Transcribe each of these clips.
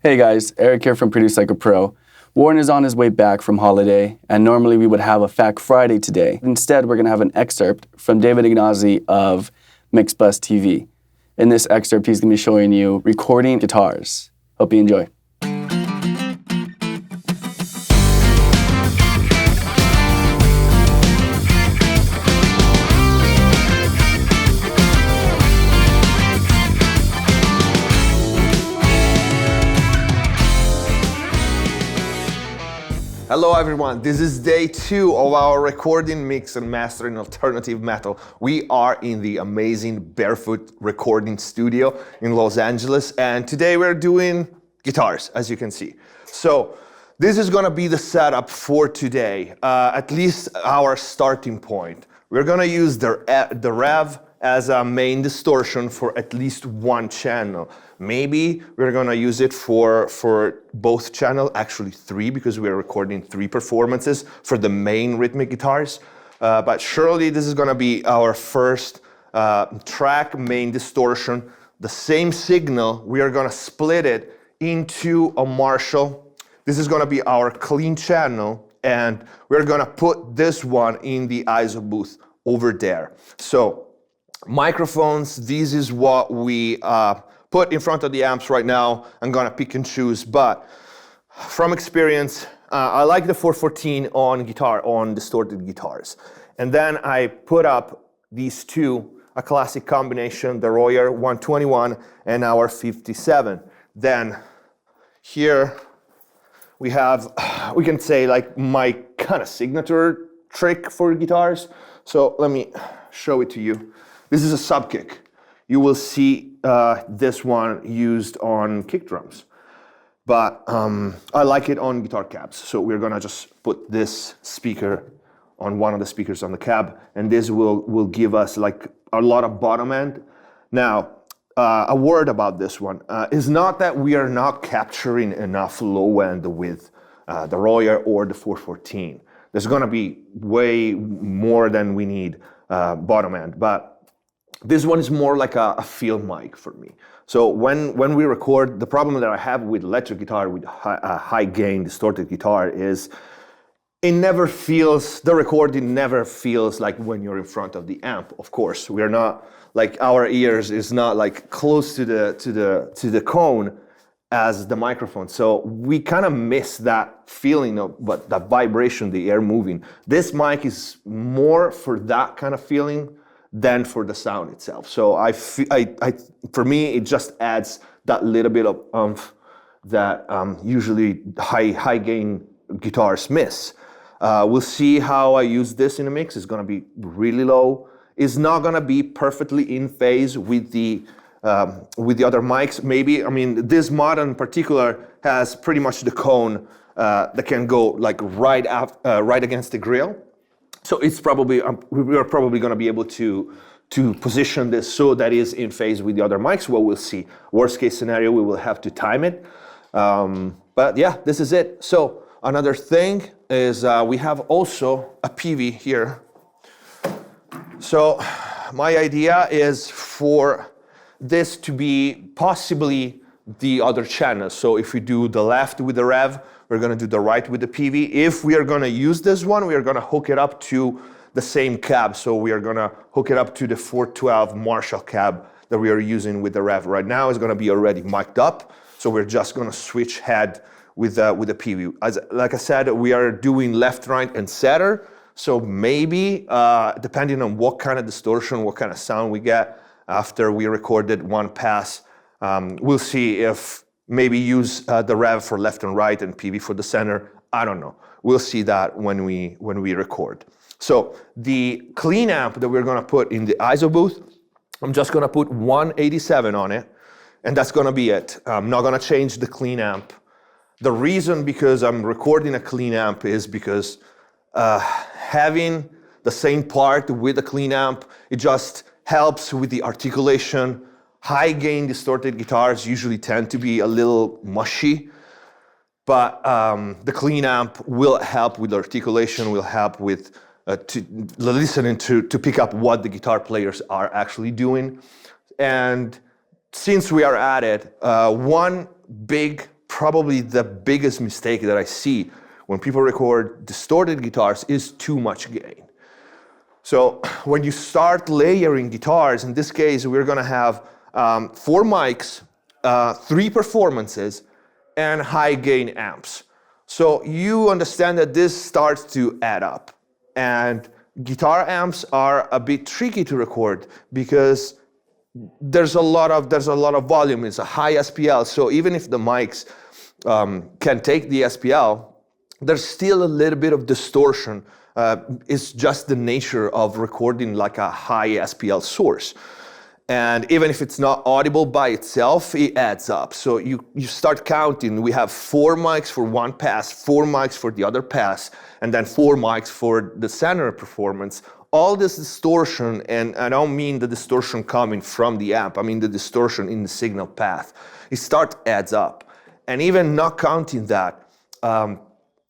Hey guys, Eric here from Produce Like a Pro. Warren is on his way back from holiday, and normally we would have a Fact Friday today. Instead, we're going to have an excerpt from David Gnozzi of MixbusTV. In this excerpt, he's going to be showing you recording guitars. Hope you enjoy. Hello everyone, this is day 2 of our recording, mix and mastering alternative metal. We are in the amazing Barefoot recording studio in Los Angeles, and today we're doing guitars, as you can see. So this is gonna be the setup for today, at least our starting point. We're gonna use the Rev as a main distortion for at least one channel. Maybe we're gonna use it for both channels, actually 3, because we're recording 3 performances for the main rhythmic guitars. But surely this is gonna be our first track main distortion. The same signal, we are gonna split it into a Marshall. This is gonna be our clean channel, and we're gonna put this one in the ISO booth over there. So microphones, this is what we put in front of the amps right now. I'm gonna pick and choose, but from experience, I like the 414 on distorted guitars. And then I put up these two, a classic combination, the Royer 121 and our 57. Then here we have, we can say like my kind of signature trick for guitars. So let me show it to you. This is a sub kick. You will see this one used on kick drums, but I like it on guitar cabs. So we're gonna just put this speaker on one of the speakers on the cab, and this will give us like a lot of bottom end. Now, a word about this one is not that we are not capturing enough low end with the Royer or the 414. There's gonna be way more than we need bottom end, but this one is more like a field mic for me. So when we record, the problem that I have with electric guitar, with a high gain distorted guitar, is it never feels, the recording never feels like when you're in front of the amp. Of course, we're not, like our ears is not like close to the cone as the microphone. So we kind of miss that feeling of that vibration, the air moving. This mic is more for that kind of feeling than for the sound itself. So for me, it just adds that little bit of oomph that usually high gain guitars miss. We'll see how I use this in a mix. It's gonna be really low. It's not gonna be perfectly in phase with the other mics. Maybe, I mean, this mod in particular has pretty much the cone that can go like right against the grill. So it's probably, we are probably going to be able to position this so that is in phase with the other mics. Well, we'll see. Worst case scenario, we will have to time it. But yeah, this is it. So another thing is we have also a PV here. So my idea is for this to be possibly the other channel. So if we do the left with the Rev, we're gonna do the right with the PV. If we are gonna use this one, we are gonna hook it up to the same cab. So we are gonna hook it up to the 412 Marshall cab that we are using with the Rev. Right now it's gonna be already mic'd up. So we're just gonna switch head with the PV. Like I said, we are doing left, right, and center. So maybe, depending on what kind of distortion, what kind of sound we get after we recorded one pass, we'll see if maybe use the Rev for left and right and PV for the center. I don't know. We'll see that when we record. So the clean amp that we're gonna put in the ISO booth, I'm just gonna put 187 on it, and that's gonna be it. I'm not gonna change the clean amp. The reason because I'm recording a clean amp is because having the same part with a clean amp, it just helps with the articulation. High gain distorted guitars usually tend to be a little mushy, but the clean amp will help with articulation, will help with listening to pick up what the guitar players are actually doing. And since we are at it, one big probably the biggest mistake that I see when people record distorted guitars is too much gain. So when you start layering guitars, in this case, we're gonna have 4 mics, 3 performances, and high gain amps. So you understand that this starts to add up. And guitar amps are a bit tricky to record because there's a lot of volume. It's a high SPL. So even if the mics can take the SPL, there's still a little bit of distortion. It's just the nature of recording like a high SPL source. And even if it's not audible by itself, it adds up. So you start counting. We have 4 mics for one pass, 4 mics for the other pass, and then 4 mics for the center performance. All this distortion, and I don't mean the distortion coming from the amp, I mean the distortion in the signal path. It adds up. And even not counting that,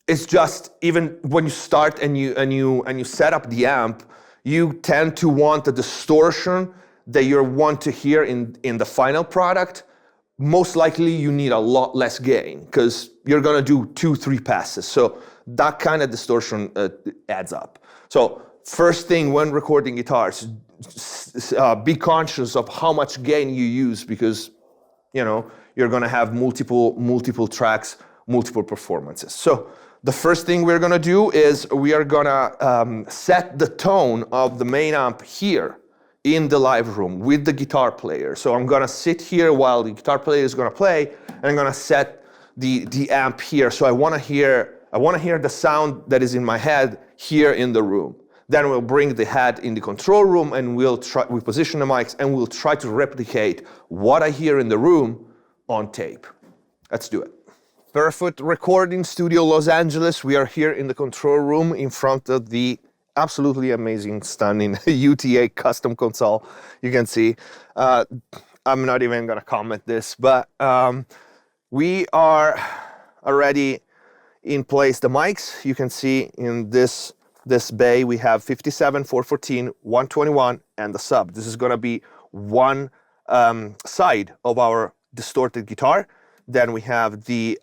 it's just even when you start and you set up the amp, you tend to want the distortion that you want to hear in the final product. Most likely you need a lot less gain because you're gonna do 2-3 passes. So that kind of distortion adds up. So first thing when recording guitars, be conscious of how much gain you use because you're gonna have multiple tracks, multiple performances. So the first thing we're gonna do is we are gonna set the tone of the main amp here in the live room with the guitar player. So I'm gonna sit here while the guitar player is gonna play, and I'm gonna set the amp here. So I wanna hear the sound that is in my head here in the room. Then we'll bring the head in the control room and we position the mics and we'll try to replicate what I hear in the room on tape. Let's do it. Barefoot Recording Studio, Los Angeles. We are here in the control room in front of the absolutely amazing, stunning UTA custom console. You can see, I'm not even gonna comment this, but we are already in place. The mics, you can see in this bay, we have 57, 414, 121, and the sub. This is gonna be one side of our distorted guitar. Then we have the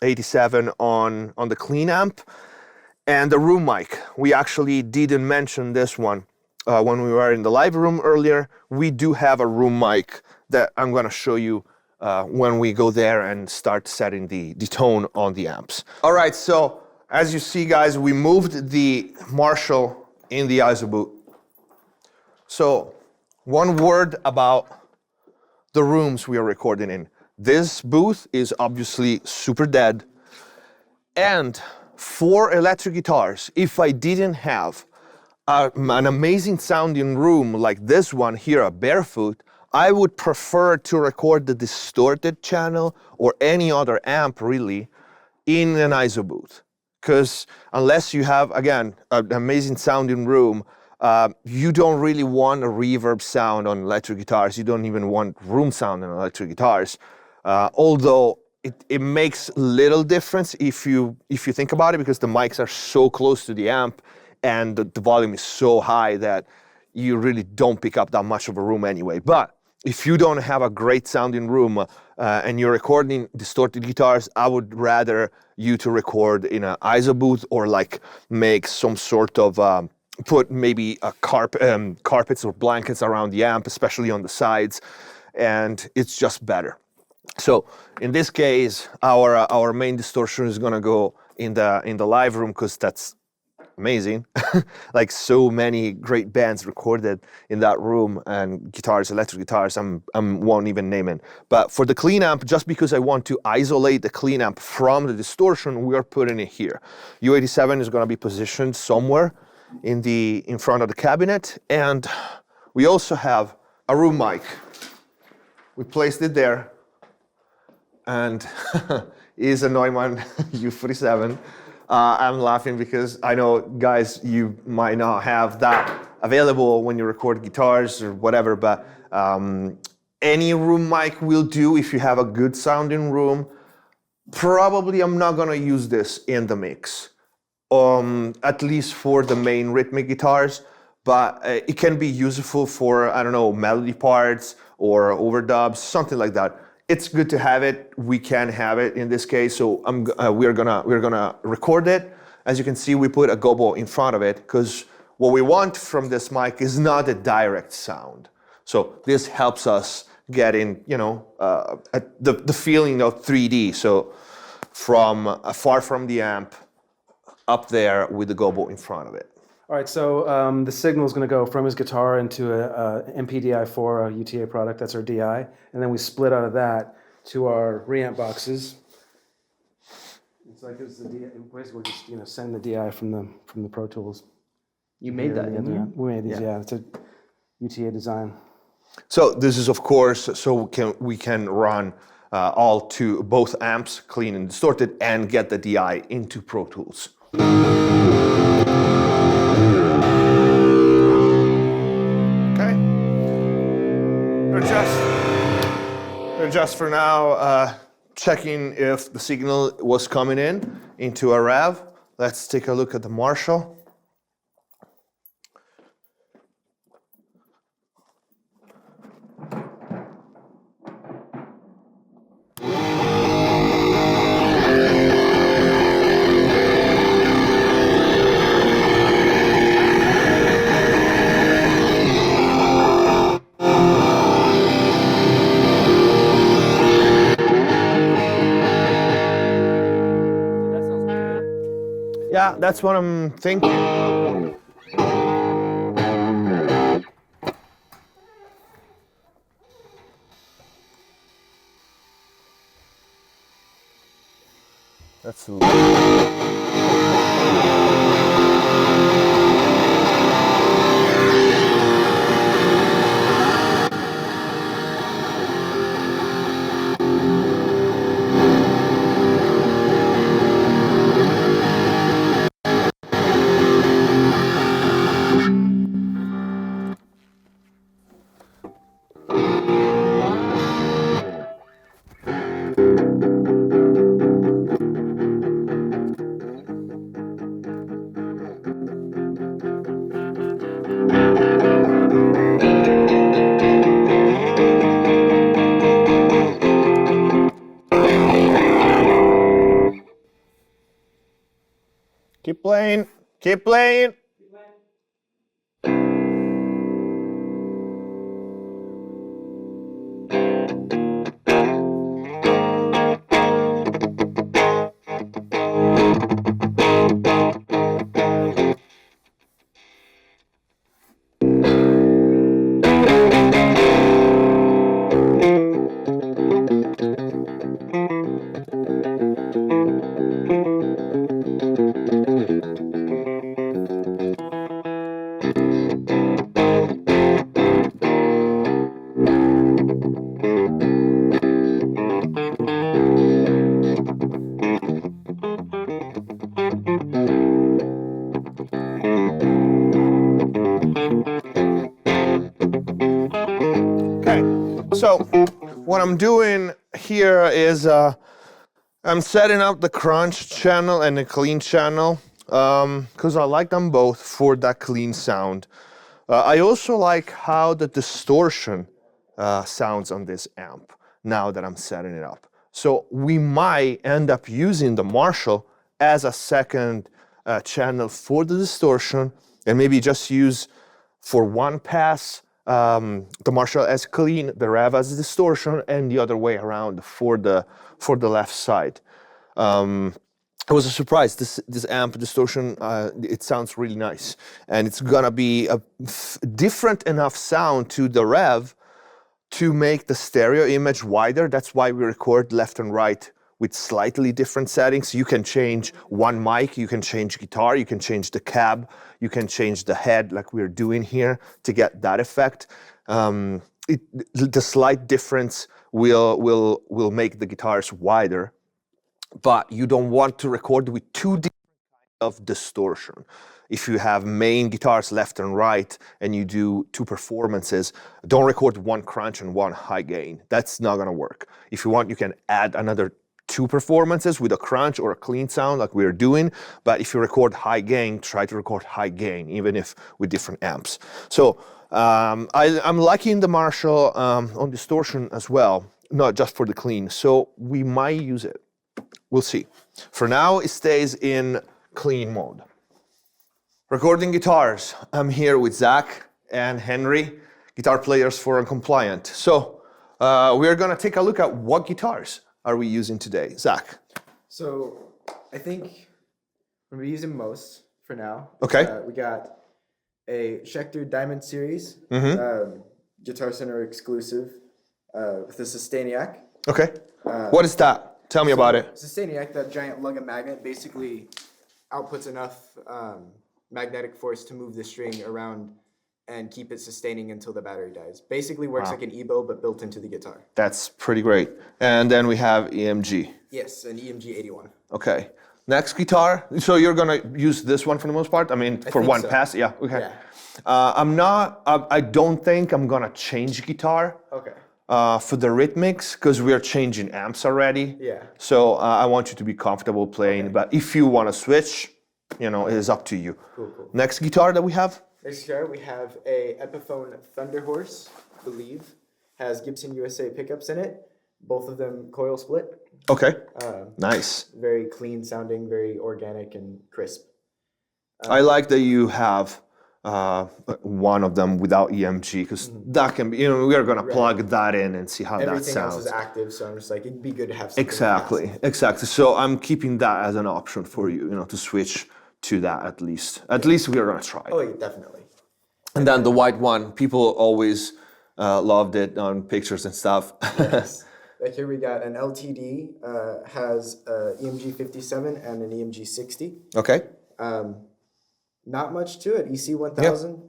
87 on the clean amp. And the room mic, we actually didn't mention this one when we were in the live room earlier. We do have a room mic that I'm gonna show you when we go there and start setting the tone on the amps. All right, so as you see guys, we moved the Marshall in the ISO booth. So one word about the rooms we are recording in. This booth is obviously super dead, and for electric guitars, if I didn't have an amazing sounding room like this one here at Barefoot, I would prefer to record the distorted channel or any other amp really in an ISO booth. Because unless you have, again, an amazing sounding room, you don't really want a reverb sound on electric guitars. You don't even want room sound on electric guitars. Although it makes little difference if you think about it, because the mics are so close to the amp and the volume is so high that you really don't pick up that much of a room anyway. But if you don't have a great sounding room and you're recording distorted guitars, I would rather you to record in an ISO booth or like make some sort of put maybe a carpets or blankets around the amp, especially on the sides, and it's just better. So in this case, our main distortion is gonna go in the live room because that's amazing. Like so many great bands recorded in that room, and guitars, electric guitars, I won't even name it. But for the clean amp, just because I want to isolate the clean amp from the distortion, we are putting it here. U87 is gonna be positioned somewhere in front of the cabinet, and we also have a room mic. We placed it there. And is a Neumann U47. I'm laughing because I know, guys, you might not have that available when you record guitars or whatever, but any room mic will do if you have a good sounding room. Probably I'm not gonna use this in the mix, at least for the main rhythmic guitars, but it can be useful for, I don't know, melody parts or overdubs, something like that. it's good to have it. We can have it in this case. So we're gonna record it. As you can see, we put a gobo in front of it because what we want from this mic is not a direct sound. So this helps us get in, the feeling of 3D. So from far from the amp, up there with the gobo in front of it. All right, so the signal is going to go from his guitar into a MPDI4, a UTA product. That's our DI, and then we split out of that to our reamp boxes. It's like it's the DI. Basically, we're just send the DI from the Pro Tools. You made that, didn't you? We made these. Yeah, it's a UTA design. So this is, of course, so we can run both amps, clean and distorted, and get the DI into Pro Tools. Okay. We're just for now checking if the signal was coming in into a rev. Let's take a look at the Marshall. Yeah, that's what I'm thinking. That's keep playing, keep playing. So what I'm doing here is I'm setting up the crunch channel and the clean channel because I like them both for that clean sound. I also like how the distortion sounds on this amp now that I'm setting it up. So we might end up using the Marshall as a second channel for the distortion and maybe just use for one pass the Marshall as clean, the rev as distortion, and the other way around for the left side. It was a surprise. This amp distortion, it sounds really nice, and it's gonna be a different enough sound to the rev to make the stereo image wider. That's why we record left and right with slightly different settings. You can change one mic, you can change guitar, you can change the cab, you can change the head like we're doing here to get that effect. The slight difference will make the guitars wider, but you don't want to record with two different kinds of distortion. If you have main guitars left and right and you do two performances, don't record one crunch and one high gain. That's not gonna work. If you want, you can add another two performances with a crunch or a clean sound like we're doing, but if you record high gain, try to record high gain, even if with different amps. So I'm liking the Marshall on distortion as well. not just for the clean. So we might use it. We'll see. For now, it stays in clean mode. Recording guitars. I'm here with Zach and Henry, guitar players for Uncompliant. So we're gonna take a look at what guitars are we using today. Zach. So I think we're gonna be using most for now. Okay. We got a Schecter Diamond Series, Guitar Center exclusive with a Sustainiac. Okay. What is that? Tell me about it. Sustainiac, that giant lug of magnet, basically outputs enough magnetic force to move the string around and keep it sustaining until the battery dies. Basically works like an EBow, but built into the guitar. That's pretty great. And then we have EMG. Yes, an EMG 81. Okay. Next guitar. So you're gonna use this one for the most part? I mean, for think one so. pass? Yeah, okay. Yeah. I don't think I'm gonna change guitar. Okay. For the rhythmics, because we are changing amps already. Yeah. So I want you to be comfortable playing, but if you want to switch, you know, it is up to you. Cool. Next guitar that we have? Next guitar, we have a Epiphone Thunderhorse, I believe. Has Gibson USA pickups in it. Both of them coil split. Okay, nice. Very clean sounding, very organic and crisp. I like that you have one of them without EMG, because that can be, you know, we are going to plug that in and see how that Everything else sounds. is active, so I'm just like, it'd be good to have something. Exactly. So I'm keeping that as an option for you, you know, to switch to that at least. At least we are going to try. Oh, yeah, definitely. And then the white one, people always loved it on pictures and stuff. Yes. Like here we got an LTD, has a EMG 57 and an EMG 60. Okay. Not much to it. EC 1000,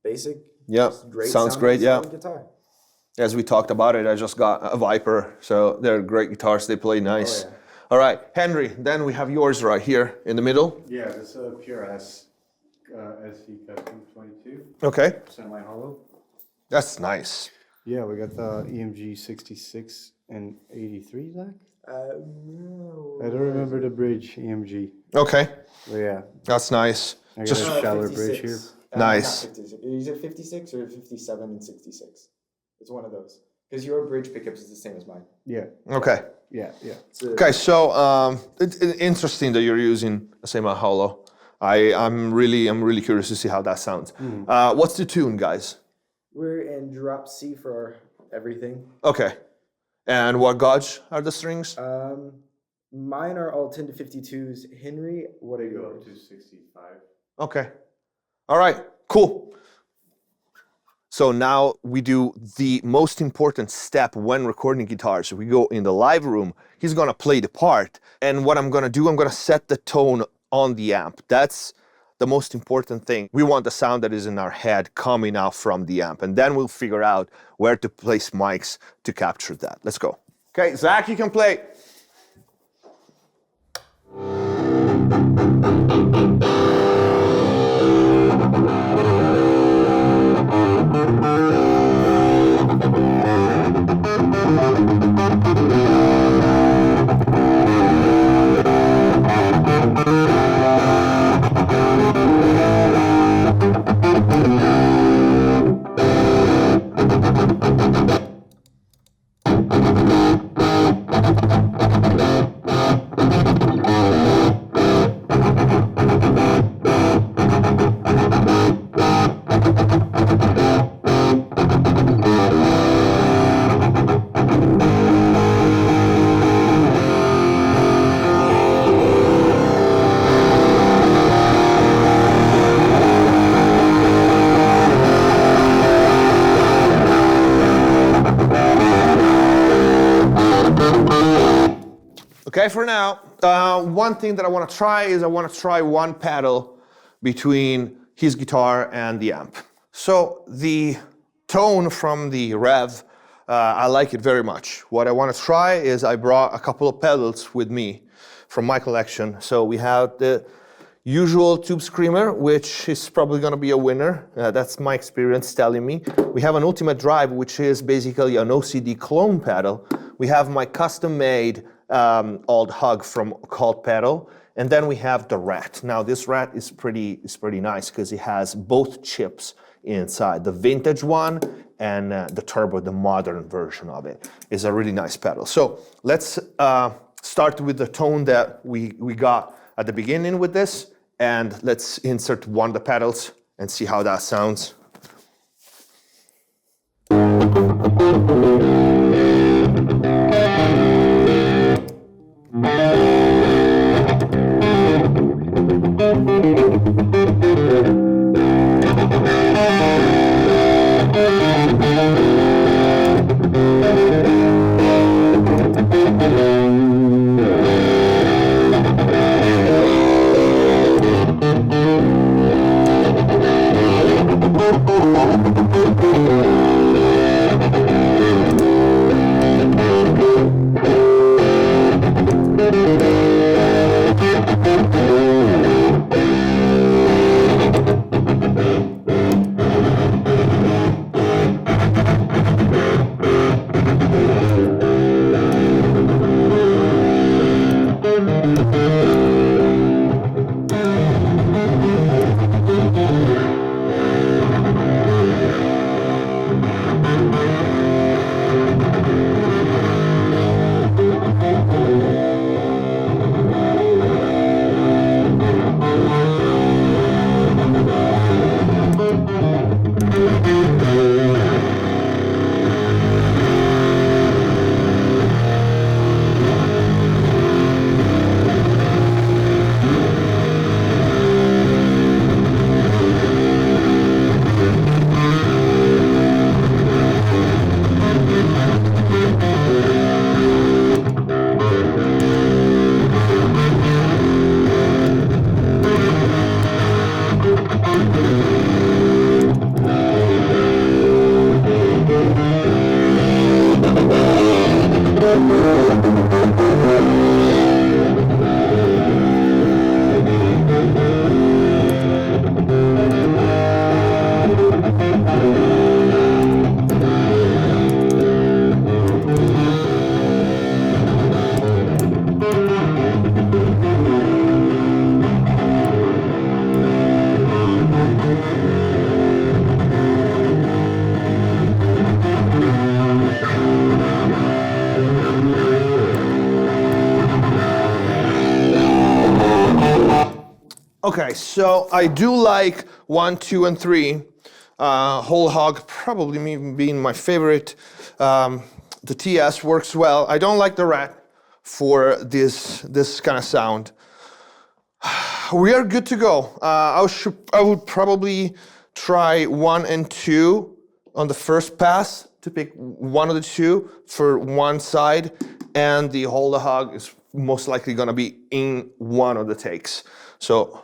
basic. Yeah, Great sounds sounding great, yeah. Guitar. As we talked about it, I just got a Viper, so they're great guitars, they play nice. Oh, yeah. All right, Henry, then we have yours right here in the middle. Yeah, this is a Pure S SE Custom 22, Okay, semi-hollow. that's nice. Yeah, we got the EMG 66 and 83, Zach? No. I don't remember the bridge EMG, Okay, but yeah, that's nice. I got Just a shallower bridge here. Nice. Not 56. Is it 56 or 57 and 66? It's one of those. Because your bridge pickups is the same as mine. Yeah, Okay. yeah. Okay, so it's interesting that you're using a semi-hollow. I'm really curious to see how that sounds. What's the tune, guys? We're in drop C for everything. Okay. And what gauge are the strings? Mine are all 10 to 52s. Henry, what are Go yours? up to 65. Okay. All right, cool. So now we do the most important step when recording guitars. We go in the live room, he's gonna play the part, and what I'm gonna do, I'm gonna set the tone on the amp. That's the most important thing. We want the sound that is in our head coming out from the amp, and then we'll figure out where to place mics to capture that. Let's go. Okay, Zach, you can play. Okay, for now, one thing that I want to try is I want to try one pedal between his guitar and the amp. So the tone from the rev, I like it very much. What I want to try is I brought a couple of pedals with me from my collection. So we have the usual Tube Screamer, which is probably going to be a winner. That's my experience telling me. We have an Ultimate Drive, which is basically an OCD clone pedal. We have my custom-made old hug from Cold Pedal. And then we have the Rat. Now this Rat is pretty nice because it has both chips inside. The vintage one and the turbo, the modern version of it, is a really nice pedal. So let's start with the tone that we got at the beginning with this, and let's insert one of the pedals and see how that sounds. Okay, so I do like 1, 2, and 3. Whole hog probably being my favorite. The TS works well. I don't like the Rat for this kind of sound. We are good to go. I would probably try 1 and 2 on the first pass to pick one of the two for one side, and the whole hog is most likely gonna be in one of the takes. So.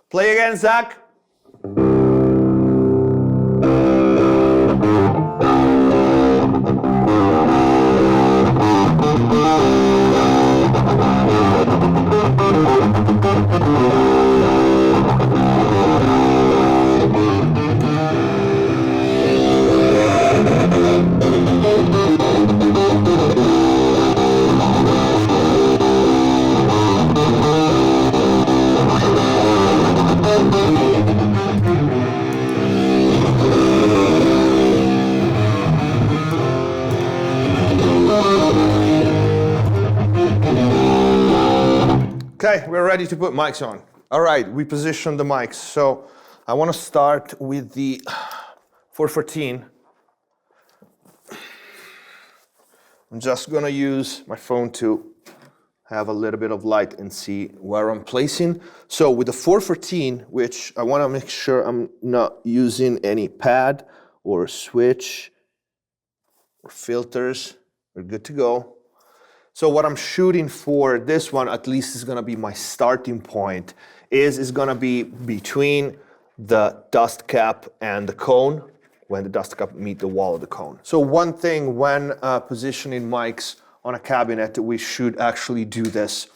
Play again, Zach. Okay, we're ready to put mics on. All right, we positioned the mics. So I want to start with the 414. I'm just going to use my phone to have a little bit of light and see where I'm placing. So with the 414, which I want to make sure I'm not using any pad or switch or filters, we're good to go. So what I'm shooting for this one, at least, is gonna be my starting point, is gonna be between the dust cap and the cone, when the dust cap meet the wall of the cone. So one thing when positioning mics on a cabinet, we should actually do this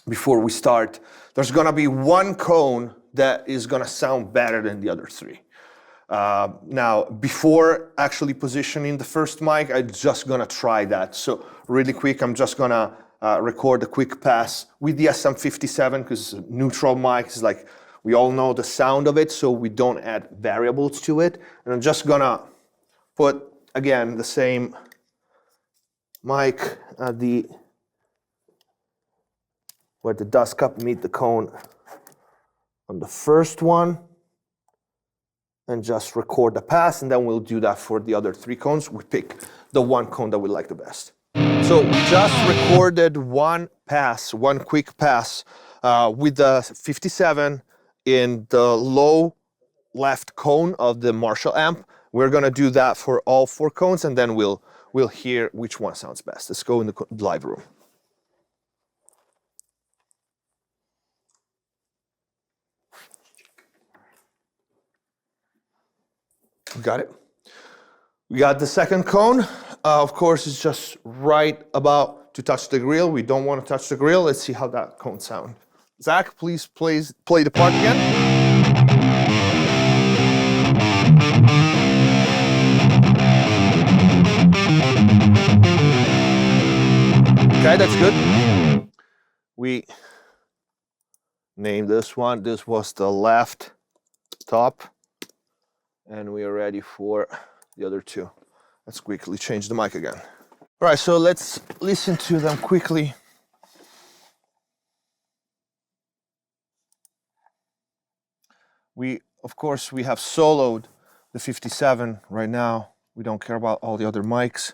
before we start. There's gonna be one cone that is gonna sound better than the other three. Now, before actually positioning the first mic, I'm just gonna try that. So really quick, I'm just gonna record a quick pass with the SM57 because neutral mic is like, we all know the sound of it, so we don't add variables to it. And I'm just gonna put, again, the same mic at where the dust cup meet the cone on the first one, and just record the pass, and then we'll do that for the other 3 cones. We pick the one cone that we like the best. So we just recorded one pass, one quick pass with the 57 in the low left cone of the Marshall amp. We're gonna do that for all 4 cones, and then we'll hear which one sounds best. Let's go in the live room. Got it? We got the second cone. Of course, it's just right about to touch the grill. We don't want to touch the grill. Let's see how that cone sounds. Zach, please play the part again. Okay, that's good. We named this one. This was the left top. And we are ready for the other 2. Let's quickly change the mic again. All right, so let's listen to them quickly. Of course, we have soloed the 57 right now. We don't care about all the other mics.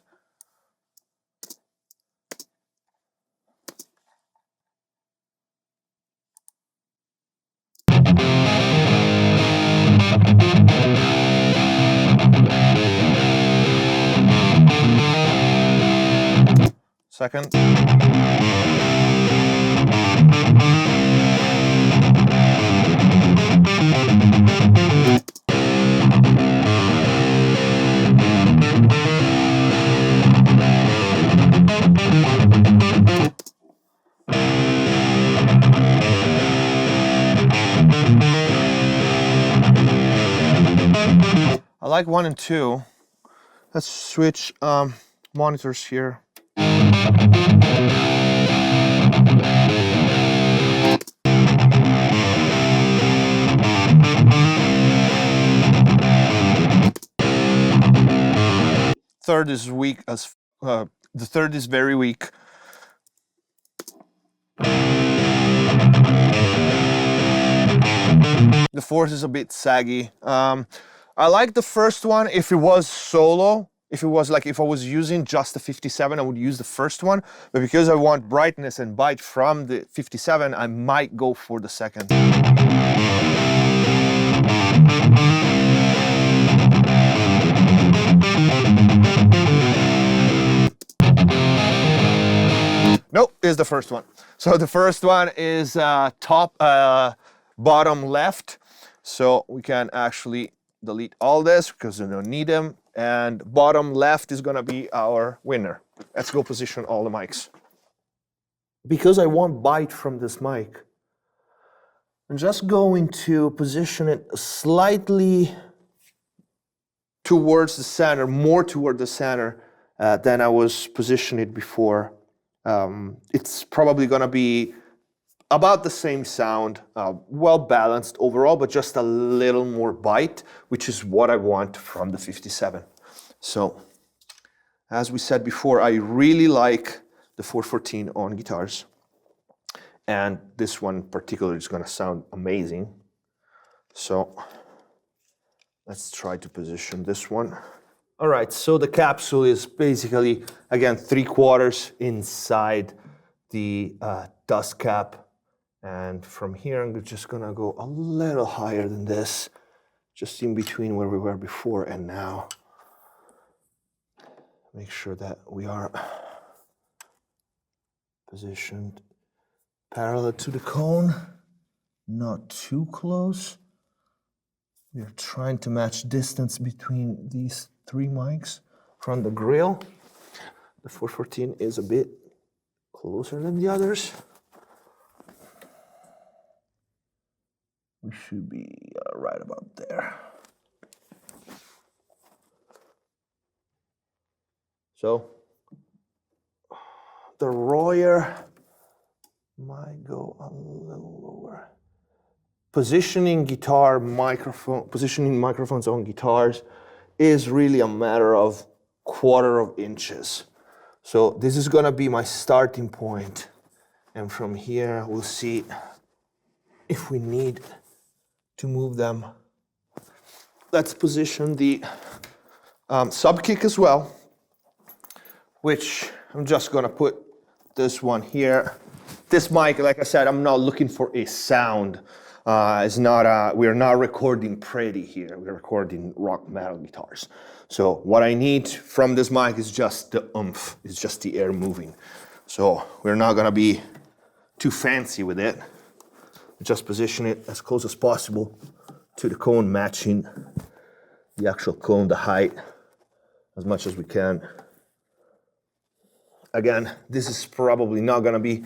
Second. I like 1 and 2. Let's switch monitors here. Third is weak as the third is very weak. The fourth is a bit saggy. I like the first one if it was solo. If it was like, if I was using just the 57, I would use the first one. But because I want brightness and bite from the 57, I might go for the second. Nope, is the first one. So the first one is bottom left. So we can actually delete all this because we don't need them. And bottom left is gonna be our winner. Let's go position all the mics. Because I want bite from this mic, I'm just going to position it slightly towards the center, more toward the center than I was positioning it before. It's probably gonna be about the same sound, well balanced overall, but just a little more bite, which is what I want from the 57. So, as we said before, I really like the 414 on guitars. And this one in particular is gonna sound amazing. So, let's try to position this one. All right, so the capsule is basically, again, 3/4 inside the dust cap. And from here, I'm just gonna go a little higher than this, just in between where we were before and now. Make sure that we are positioned parallel to the cone, not too close. We are trying to match distance between these 3 mics from the grill. The 414 is a bit closer than the others. We should be right about there. So the Royer might go a little lower. Positioning microphones on guitars is really a matter of quarter of inches. So this is gonna be my starting point. And from here, we'll see if we need to move them. Let's position the sub kick as well, which I'm just gonna put this one here. This mic, like I said, I'm not looking for a sound. We're not recording pretty here. We're recording rock metal guitars. So what I need from this mic is just the oomph. It's just the air moving. So we're not gonna be too fancy with it. Just position it as close as possible to the cone, matching the actual cone, the height, as much as we can. Again, this is probably not gonna be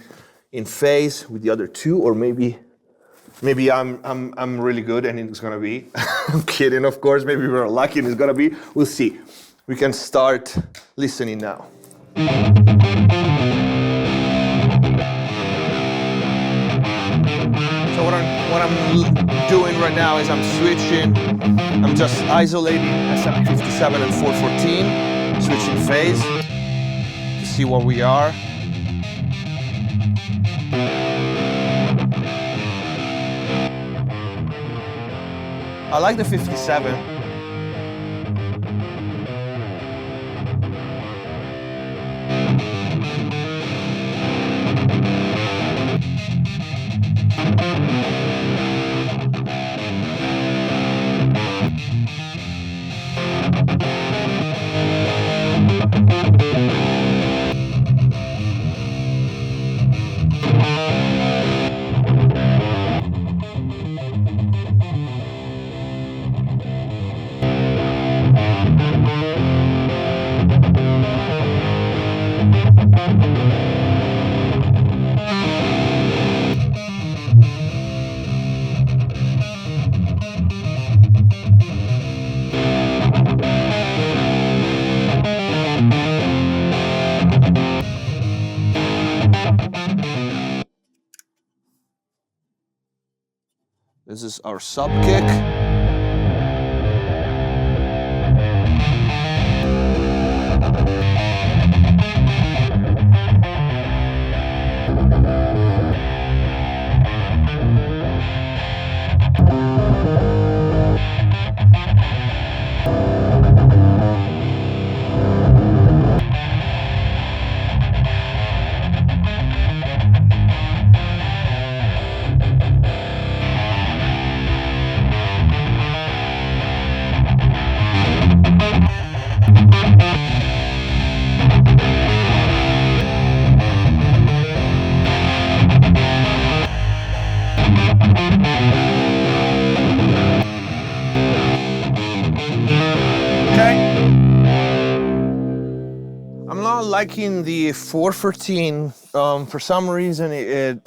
in phase with the other two, or maybe I'm really good and it's gonna be. I'm kidding, of course. Maybe we're lucky and it's gonna be. We'll see. We can start listening now. So what I'm doing right now is I'm switching. I'm just isolating SM57 and 414, switching phase to see where we are. I like the 57. This is our sub kick. Liking the 414. For some reason,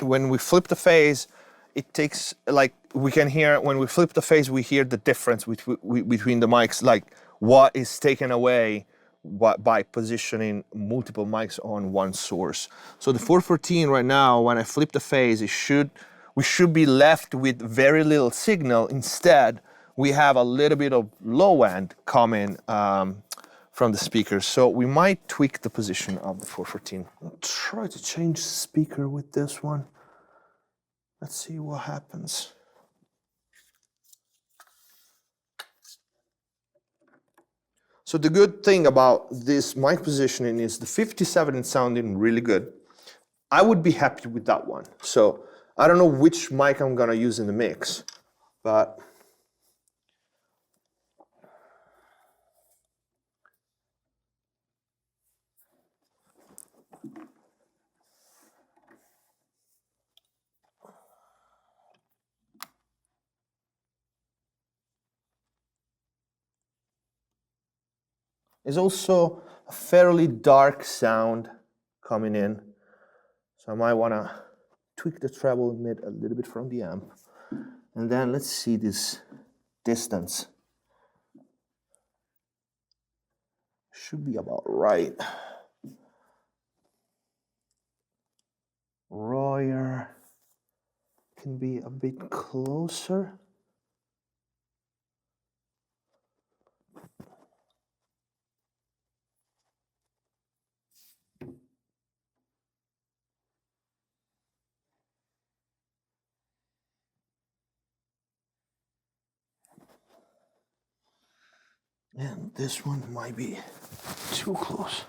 when we flip the phase, it takes, like, we can hear, when we flip the phase, we hear the difference between the mics, like what is taken away by positioning multiple mics on one source. So the 414 right now, when I flip the phase, we should be left with very little signal. Instead, we have a little bit of low end coming from the speakers. So we might tweak the position of the 414. I'll try to change speaker with this one. Let's see what happens. So the good thing about this mic positioning is the 57 is sounding really good. I would be happy with that one. So I don't know which mic I'm gonna use in the mix, but there's also a fairly dark sound coming in. So I might wanna tweak the treble mid a little bit from the amp. And then let's see this distance. Should be about right. Royer can be a bit closer. And this one might be too close.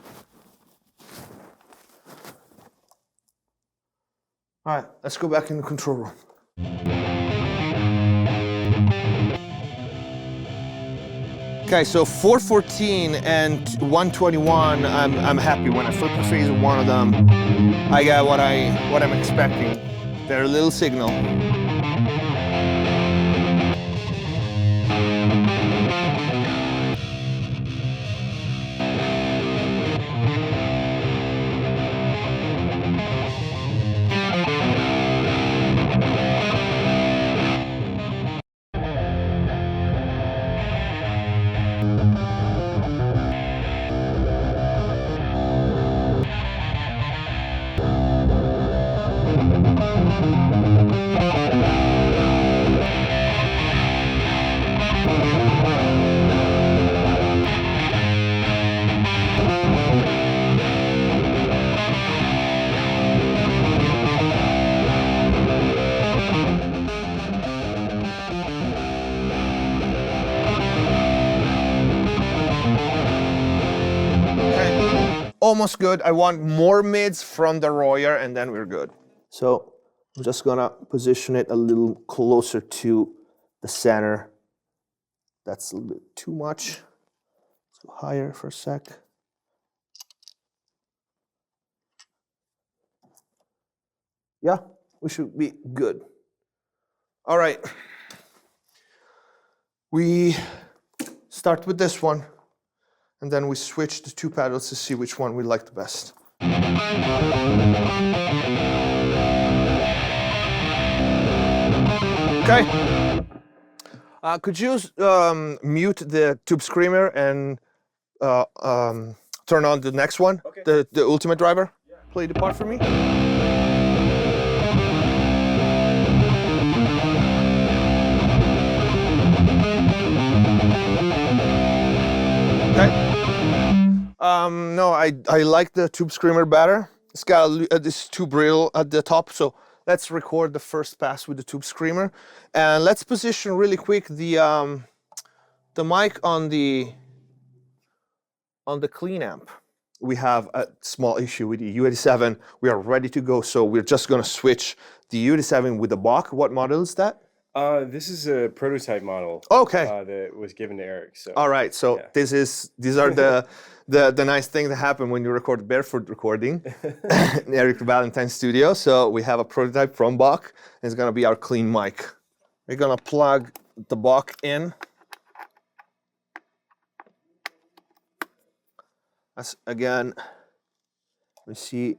All right, let's go back in the control room. Okay, so 414 and 121, I'm happy. When I flip the phase of one of them, I get what I'm expecting. They're a little signal. Almost good. I want more mids from the Royer and then we're good. So I'm just gonna position it a little closer to the center. That's a little bit too much. Let's go higher for a sec. Yeah, we should be good. All right. We start with this one. And then we switch the two pedals to see which one we like the best. Okay. Could you mute the tube screamer and turn on the next one, okay. the ultimate driver? Yeah. Play the part for me. Okay. No, I like the tube screamer better. It's got this tube reel at the top, so let's record the first pass with the tube screamer, and let's position really quick the mic on the clean amp. We have a small issue with the U87. We are ready to go, so we're just gonna switch the U87 with the Bach. What model is that? This is a prototype model. Okay. That was given to Eric. So. All right. So yeah. These are the nice things that happen when you record barefoot recording in Eric Valentine's studio. So we have a prototype from Bach. It's gonna be our clean mic. We're gonna plug the Bach in. As again, we see.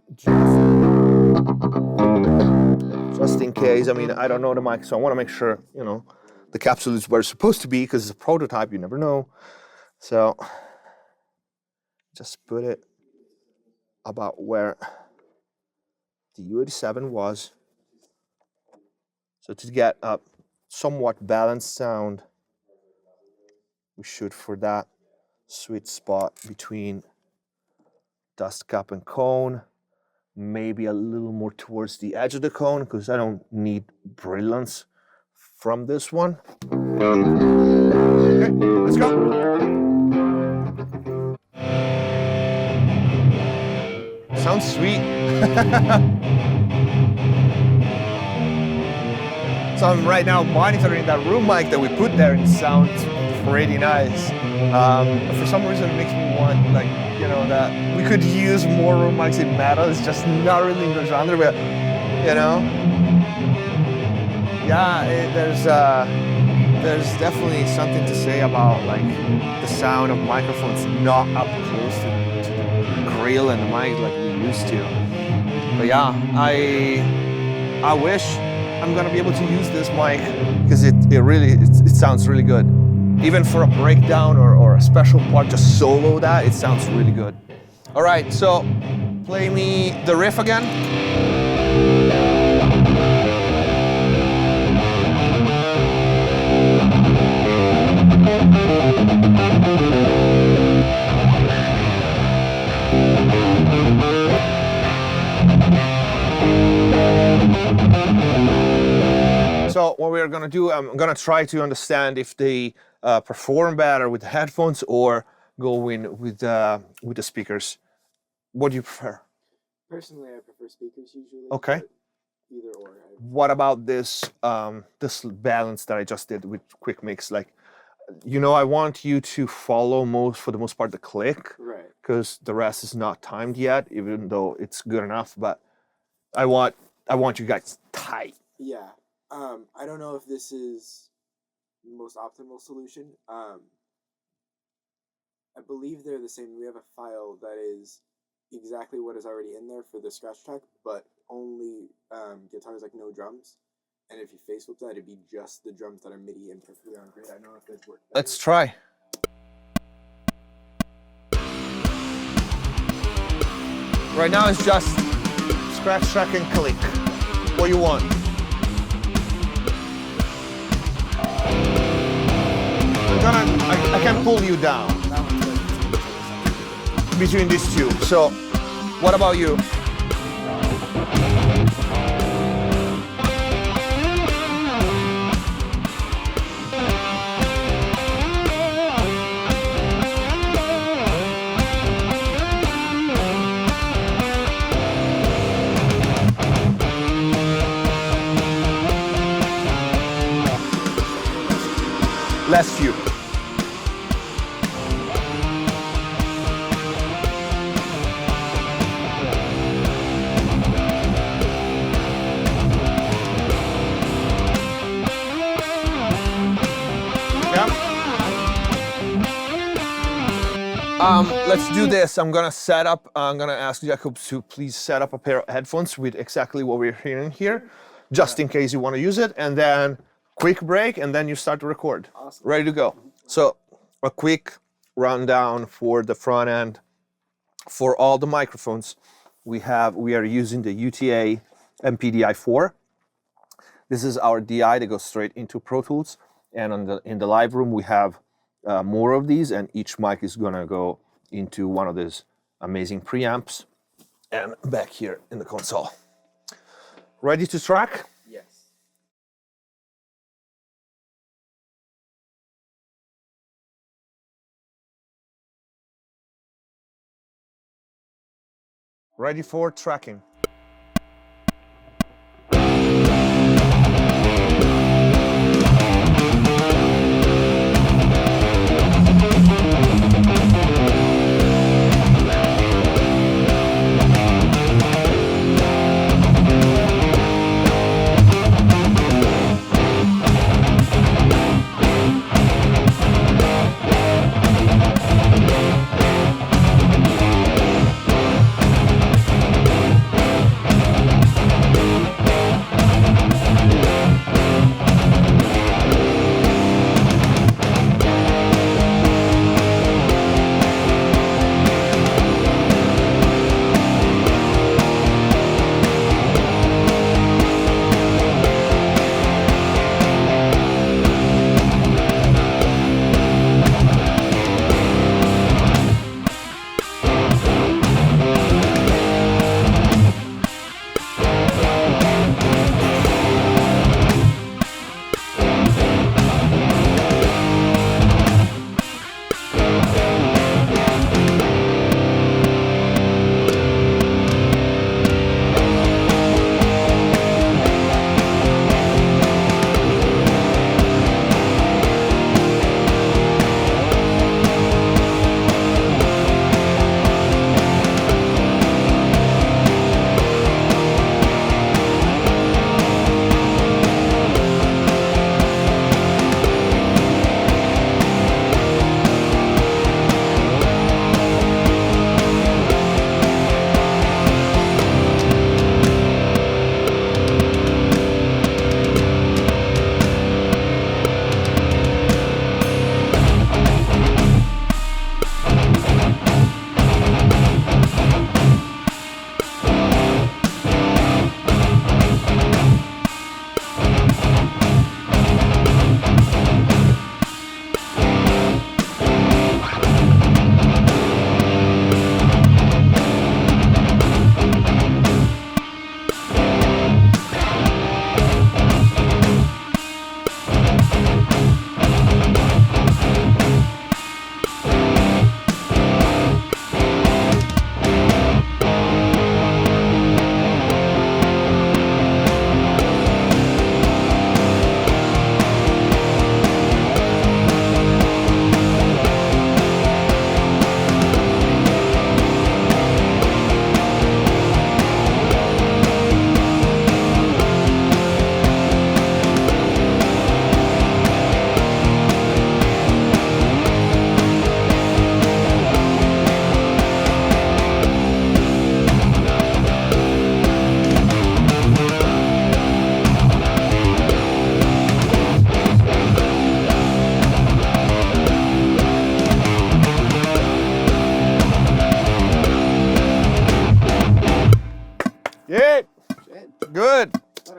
Just in case, I mean, I don't know the mic, so I want to make sure, you know, the capsule is where it's supposed to be, because it's a prototype, you never know. So, just put it about where the U87 was. So to get a somewhat balanced sound, we shoot for that sweet spot between dust cap and cone. Maybe a little more towards the edge of the cone, because I don't need brilliance from this one. Okay, let's go. Sounds sweet. So I'm right now monitoring that room mic that we put there, and it sounds pretty nice. But for some reason it makes me want, like, you know, that we could use more room mics in metal. It's just not really in the genre, but, you know, yeah, there's definitely something to say about, like, the sound of microphones not up close to the grill and the mic like we used to. But yeah, I wish I'm gonna be able to use this mic, because it sounds really good. even for a breakdown or a special part, just solo that, it sounds really good. All right, so play me the riff again. So what we're gonna do, I'm gonna try to understand if they perform better with the headphones or go in with the speakers. What do you prefer? Personally, I prefer speakers usually. Okay. Either or. What about this this balance that I just did with quick mix? Like, you know, I want you to follow for the most part the click, Right. because the rest is not timed yet, even though it's good enough. But I want you guys tight. Yeah. I don't know if this is the most optimal solution. I believe they're the same. We have a file that is exactly what is already in there for the scratch track, but only guitars, like no drums. And if you face flip that, it'd be just the drums that are MIDI and perfectly on grid. I don't know if this works. Let's try. Right now it's just scratch track and click. What you want? I can pull you down between these two. So, what about you? Last few. Let's do this. I'm gonna ask Jacob to please set up a pair of headphones with exactly what we're hearing here, just in case you want to use it, and then quick break, and then you start to record. Awesome. Ready to go. So a quick rundown for the front end. For all the microphones, we are using the UTA MPDI4. This is our DI that goes straight into Pro Tools, and in the live room we have more of these, and each mic is gonna go into one of these amazing preamps, and back here in the console. Ready to track? Yes. Ready for tracking.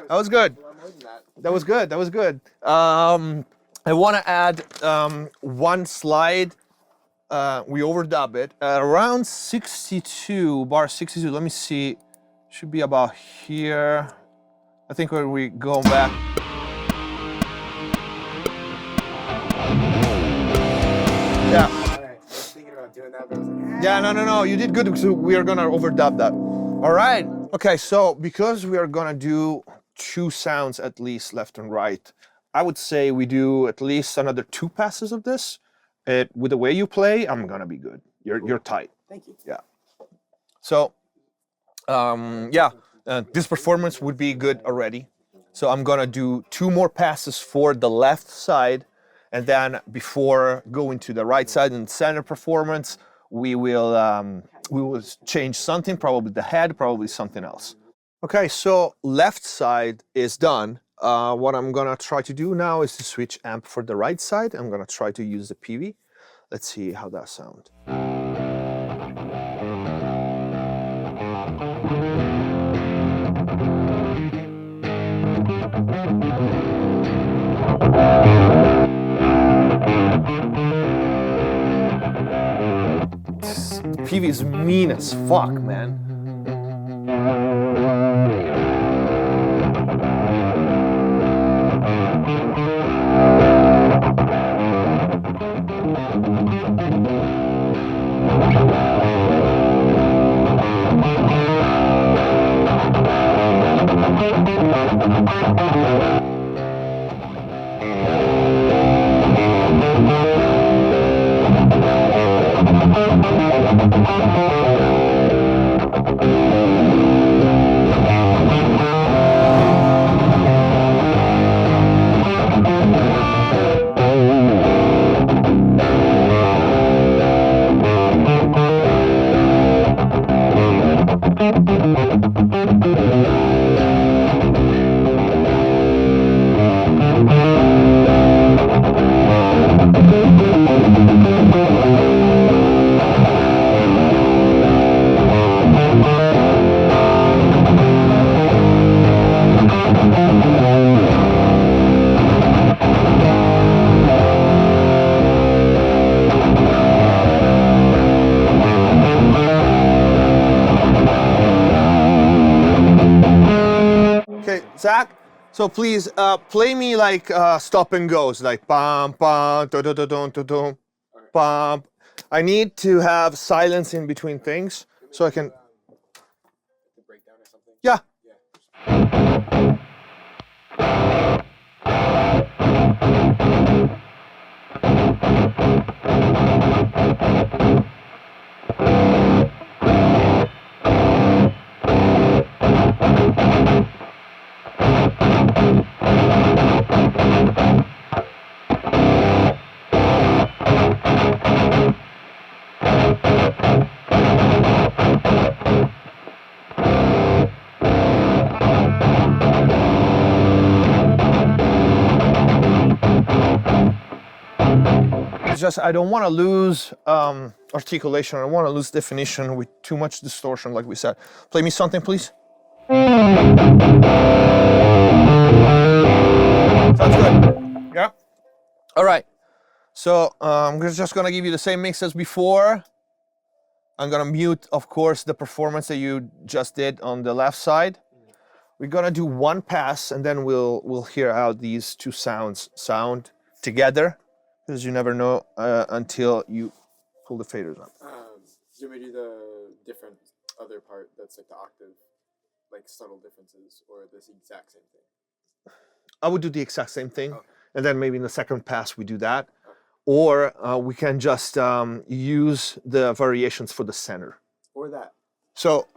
That was good. That was good. That was good. I want to add one slide. We overdub it around 62, bar 62. Let me see. Should be about here. I think when we go back. Yeah. All right. I was thinking about doing that, but I was like, Yeah, no. You did good. So we are gonna overdub that. All right. Okay. So because we are gonna do 2 sounds at least, left and right, I would say we do at least another 2 passes of this. With the way you play, I'm gonna be good. You're tight. thank you. Yeah. So, this performance would be good already. So I'm gonna do 2 more passes for the left side, and then before going to the right side and center performance, we will change something, probably the head, probably something else. Okay, so left side is done. What I'm gonna try to do now is to switch amp for the right side. I'm gonna try to use the PV. Let's see how that sounds. PV is mean as fuck, man. Zach, so please play me like stop and goes, like bum bum dun dun dun dun dun dun bum. I need to have silence in between things so I can. Breakdown or something. Yeah. Just I don't want to lose articulation. I don't want to lose definition with too much distortion, like we said. Play me something, please. Sounds good. Yeah. All right. So I'm just gonna give you the same mix as before. I'm gonna mute, of course, the performance that you just did on the left side. We're gonna do 1 pass, and then we'll hear how these 2 sounds sound together. Because you never know until you pull the faders up. Do we do the different other part that's like the octave, like subtle differences, or this exact same thing? I would do the exact same thing, Okay. and then maybe in the second pass we do that. Okay. Or we can just use the variations for the center. Or that. So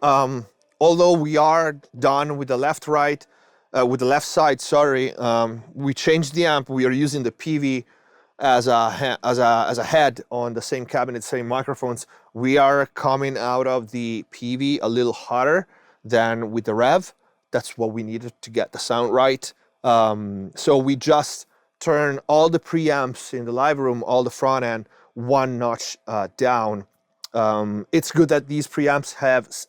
although we are done with the left side, sorry, we changed the amp. We are using the PV as a head on the same cabinet, same microphones. We are coming out of the PV a little hotter than with the Rev. That's what we needed to get the sound right. So we just turn all the preamps in the live room, all the front end, 1 notch down. It's good that these preamps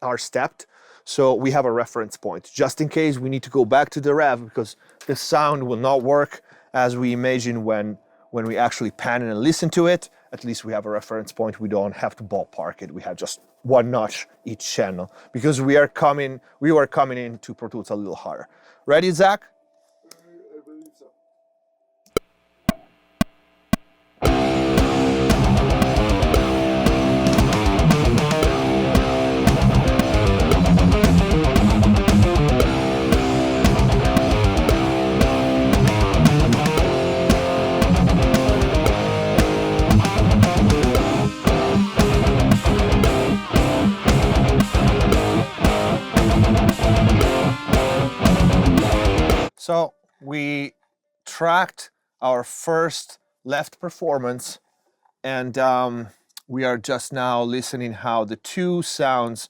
are stepped, So we have a reference point, just in case we need to go back to the rev, because the sound will not work as we imagine when we actually pan and listen to it. At least we have a reference point. We don't have to ballpark it. We have just one notch each channel, because we were coming into Pro Tools a little harder. Ready, Zach? I believe so. So we tracked our first left performance, and we are just now listening how the two sounds,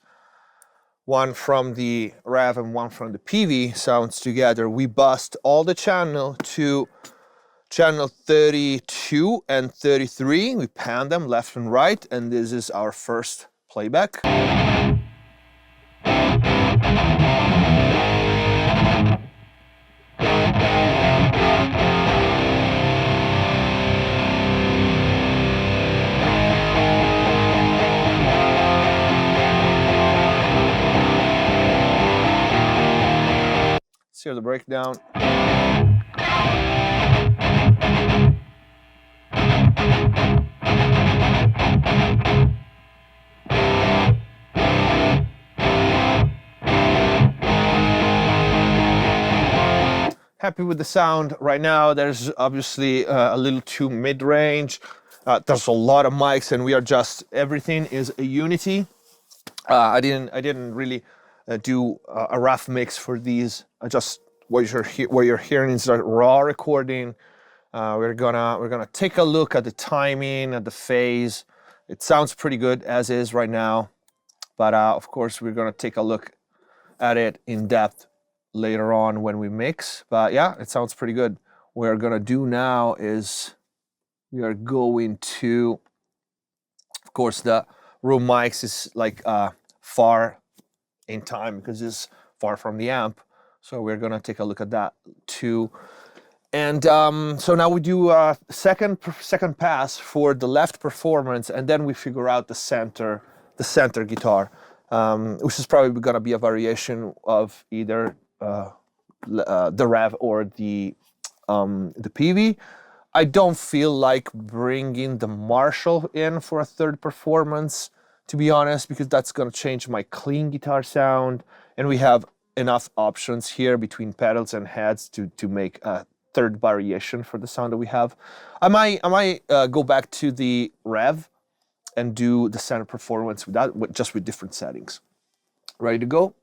one from the rev and one from the PV, sounds together. We bussed all the channel to channel 32 and 33. We pan them left and right, and this is our first playback. Let's hear the breakdown. Happy with the sound right now. There's obviously a little too mid-range. There's a lot of mics, and we are just, everything is a unity. I didn't really do a rough mix for these. Just what you're hearing is a raw recording. We're gonna take a look at the timing, at the phase. It sounds pretty good as is right now, but of course we're gonna take a look at it in depth later on when we mix. But yeah, it sounds pretty good. What we're gonna do now is we are going to, of course, the room mics is like far in time because it's far from the amp. So we're gonna take a look at that too. And so now we do a second pass for the left performance, and then we figure out the center guitar, which is probably gonna be a variation of either the rev or the PV. I don't feel like bringing the Marshall in for a third performance, to be honest, because that's gonna change my clean guitar sound, and we have enough options here between pedals and heads to make a third variation for the sound that we have. I might go back to the rev and do the center performance with that, just with different settings. Ready to go?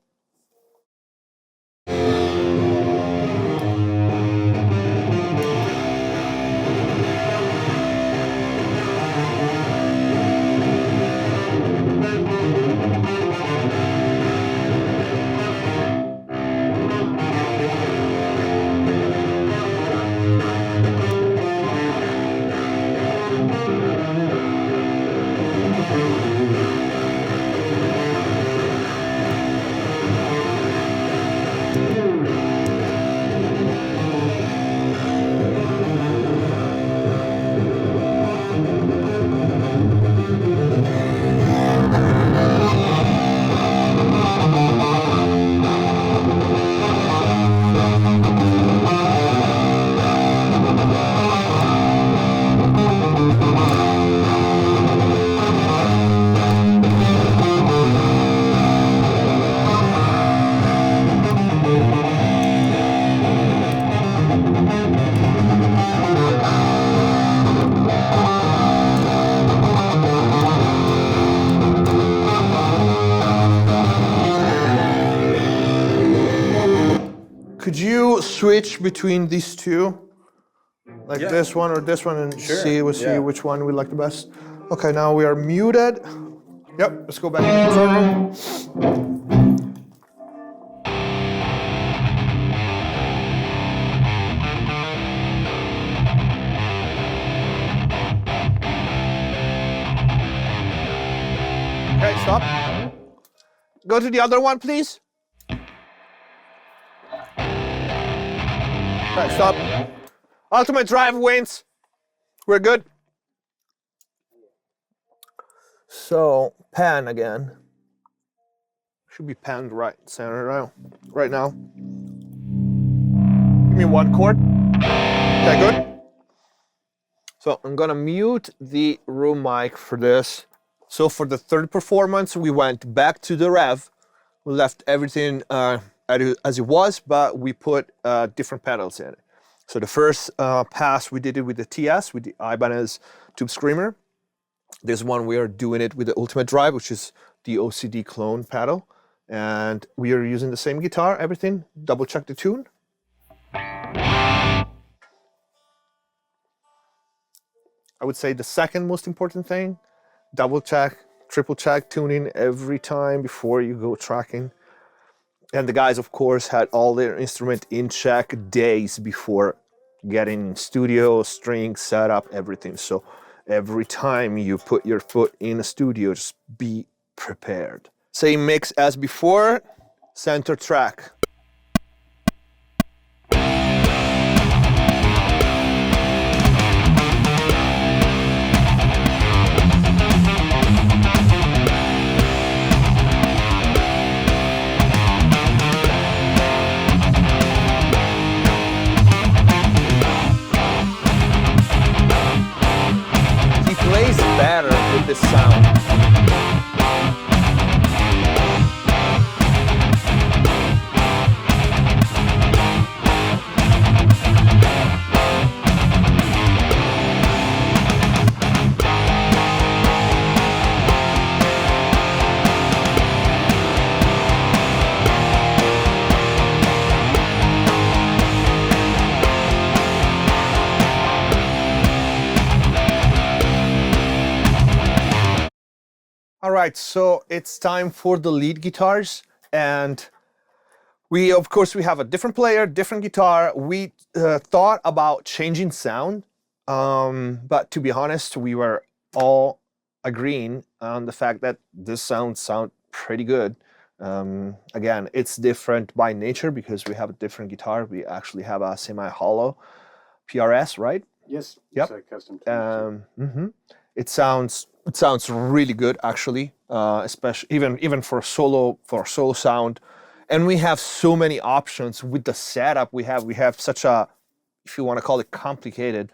Could you switch between these two? Like this one or this one, and see which one we like the best? Okay, now we are muted. Yep, let's go back to the control room. Okay, stop. Go to the other one, please. Right, stop. Ultimate drive wins. We're good. So, pan again. Should be panned right center now. Right now. Give me one chord. Okay, good. So I'm gonna mute the room mic for this. So for the third performance, we went back to the rev. We left everything as it was, but we put different pedals in it. So the first pass we did it with the TS, with the Ibanez Tube Screamer. This one we are doing it with the Ultimate Drive, which is the OCD clone pedal. And we are using the same guitar, everything. Double check the tune. I would say the second most important thing, double check, triple check tuning every time before you go tracking. And the guys, of course, had all their instrument in check days before getting in studio, strings, setup, everything. So every time you put your foot in a studio, just be prepared. Same mix as before, center track. Plays better with this sound. All right, so it's time for the lead guitars, and of course, we have a different player, different guitar. We thought about changing sound, but to be honest, we were all agreeing on the fact that this sound pretty good. Again, it's different by nature because we have a different guitar. We actually have a semi-hollow PRS, right? Yes. Yep. It's a custom tune. It sounds really good, actually, especially even for a solo sound. And we have so many options with the setup. We have such a, if you want to call it, complicated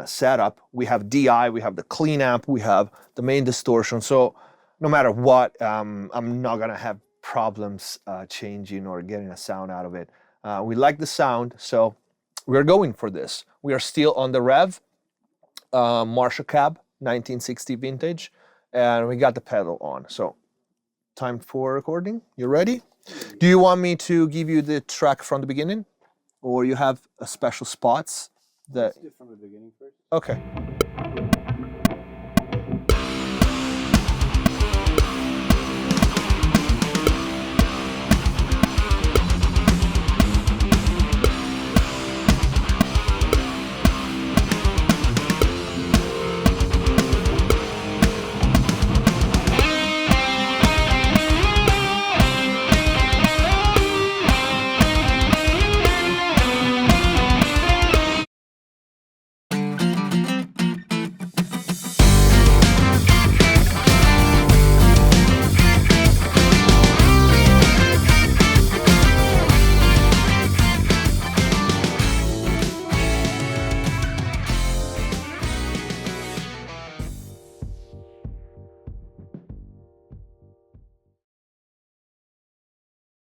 setup. We have DI, we have the clean amp, we have the main distortion. So no matter what, I'm not gonna have problems changing or getting a sound out of it. We like the sound, so we're going for this. We are still on the Rev Marshall cab, 1960 vintage, and we got the pedal on. So time for recording. You ready? Do you want me to give you the track from the beginning, or you have a special spots that? Let's do it from the beginning first. Okay.